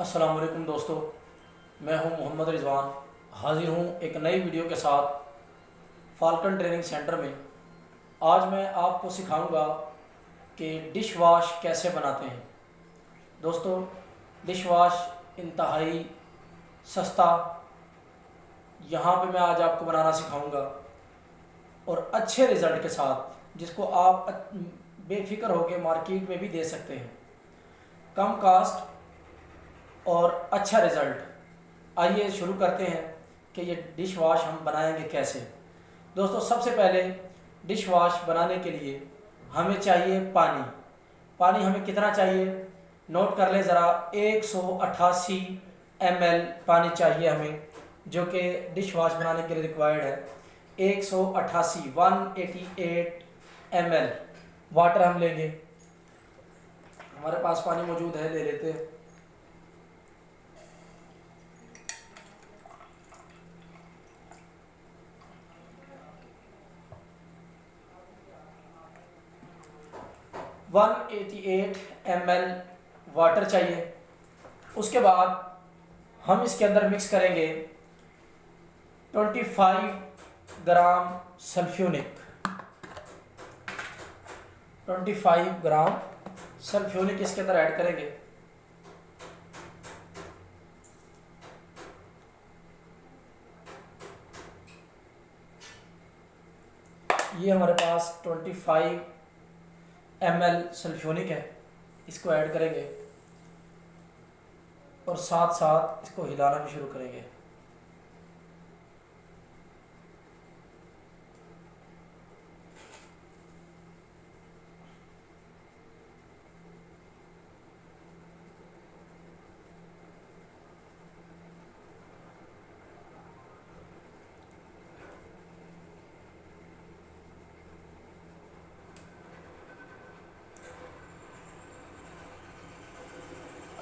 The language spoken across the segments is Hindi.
अस्सलाम वालेकुम दोस्तों, मैं हूं मोहम्मद रिजवान। हाजिर हूं एक नई वीडियो के साथ फाल्कन ट्रेनिंग सेंटर में। आज मैं आपको सिखाऊंगा कि डिश वॉश कैसे बनाते हैं। दोस्तों, डिश वॉश इंतहाई सस्ता यहाँ पे मैं आज आपको बनाना सिखाऊंगा और अच्छे रिज़ल्ट के साथ, जिसको आप बेफिक्र होकर मार्केट में भी दे सकते हैं। कम कास्ट और अच्छा रिज़ल्ट। आइए शुरू करते हैं कि ये डिश वॉश हम बनाएंगे कैसे। दोस्तों, सबसे पहले डिश वॉश बनाने के लिए हमें चाहिए पानी। पानी हमें कितना चाहिए नोट कर लें ज़रा। 188 ml पानी चाहिए हमें, जो कि डिश वॉश बनाने के लिए रिक्वायर्ड है। 188 ml वाटर हम लेंगे। हमारे पास पानी मौजूद है, ले लेते हैं। वन 88 ml वाटर चाहिए। उसके बाद हम इसके अंदर मिक्स करेंगे 25 ग्राम सल्फ्यूनिक। 25 ग्राम सल्फ्यूनिक इसके अंदर ऐड करेंगे। ये हमारे पास 25 ml सल्फ्यूनिक है, इसको ऐड करेंगे और साथ साथ इसको हिलाना भी शुरू करेंगे।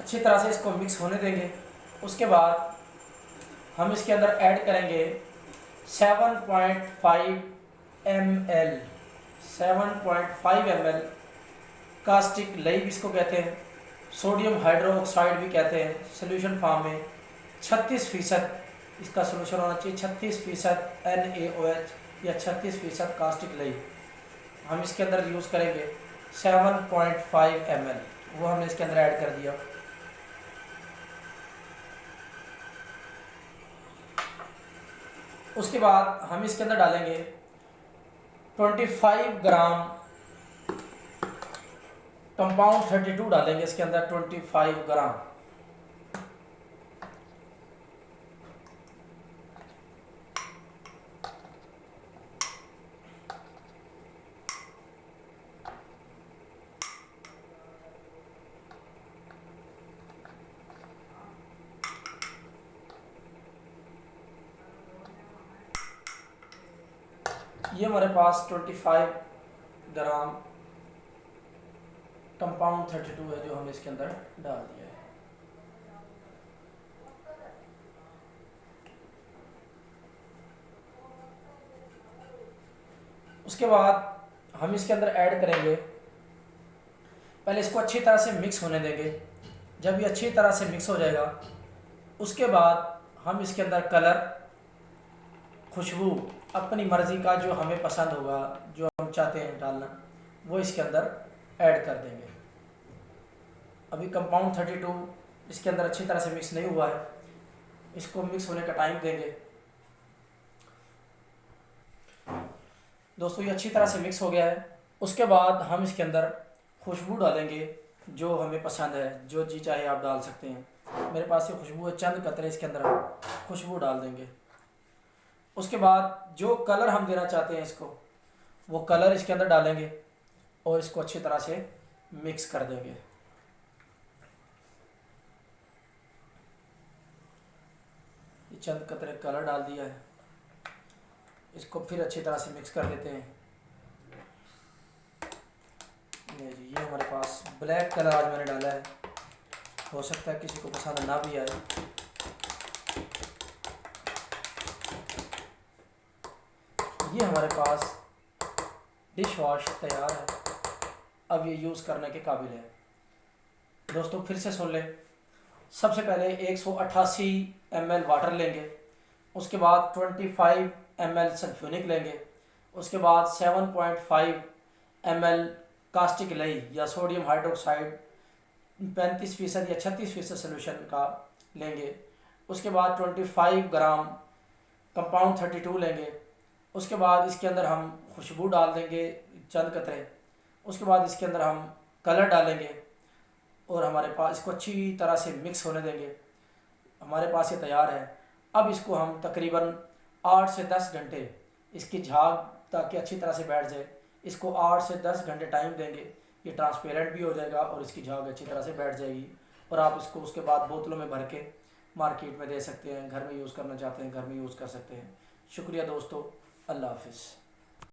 अच्छी तरह से इसको मिक्स होने देंगे। उसके बाद हम इसके अंदर ऐड करेंगे 7.5 ml 7.5 ml कास्टिक लई इसको कहते हैं, सोडियम हाइड्रोक्साइड भी कहते हैं। सोल्यूशन फॉर्म में 36% इसका सोल्यूशन होना चाहिए। 36% NaOH या 36% कास्टिक लई हम इसके अंदर यूज़ करेंगे। 7.5 ml वो हमने इसके अंदर ऐड कर दिया। उसके बाद हम इसके अंदर डालेंगे 25 ग्राम कंपाउंड 32 डालेंगे इसके अंदर। 25 ग्राम ये हमारे पास 25 ग्राम कंपाउंड 32 है जो हमने इसके अंदर डाल दिया है। उसके बाद हम इसके अंदर ऐड करेंगे, पहले इसको अच्छी तरह से मिक्स होने देंगे। जब ये अच्छी तरह से मिक्स हो जाएगा, उसके बाद हम इसके अंदर कलर, खुशबू अपनी मर्ज़ी का जो हमें पसंद होगा, जो हम चाहते हैं डालना, वो इसके अंदर ऐड कर देंगे। अभी कंपाउंड 32 इसके अंदर अच्छी तरह से मिक्स नहीं हुआ है, इसको मिक्स होने का टाइम देंगे। दोस्तों, ये अच्छी तरह से मिक्स हो गया है। उसके बाद हम इसके अंदर खुशबू डालेंगे जो हमें पसंद है, जो जी चाहे आप डाल सकते हैं। मेरे पास ये खुशबू है, चंद कतरे इसके अंदर खुशबू डाल देंगे। उसके बाद जो कलर हम देना चाहते हैं इसको, वो कलर इसके अंदर डालेंगे और इसको अच्छी तरह से मिक्स कर देंगे। ये चंद कतरे कलर डाल दिया है, इसको फिर अच्छी तरह से मिक्स कर देते हैं। ये हमारे पास ब्लैक कलर आज मैंने डाला है, हो सकता है किसी को पसंद ना भी आए। ये हमारे पास डिश वॉश तैयार है, अब ये यूज़ करने के काबिल है। दोस्तों, फिर से सुन लें, सबसे पहले 188 ml वाटर लेंगे, उसके बाद 25 ml सल्फ्यूनिक लेंगे, उसके बाद 7.5 ml कास्टिक लई या सोडियम हाइड्रोक्साइड 35% या 36% सोल्यूशन का लेंगे, उसके बाद 25 ग्राम कंपाउंड 32 लेंगे, उसके बाद इसके अंदर हम खुशबू डाल देंगे चंद कतरे, उसके बाद इसके अंदर हम कलर डालेंगे और हमारे पास इसको अच्छी तरह से मिक्स होने देंगे। हमारे पास ये तैयार है। अब इसको हम तकरीबन 8 से 10 घंटे इसकी झाग ताकि अच्छी तरह से बैठ जाए, इसको 8 से 10 घंटे टाइम देंगे। ये ट्रांसपेरेंट भी हो जाएगा और इसकी झाग अच्छी तरह से बैठ जाएगी और आप इसको उसके बाद बोतलों में भर के मार्केट में दे सकते हैं। घर में यूज़ करना चाहते हैं घर में यूज़ कर सकते हैं। शुक्रिया दोस्तों, अल्लाह हाफिज़।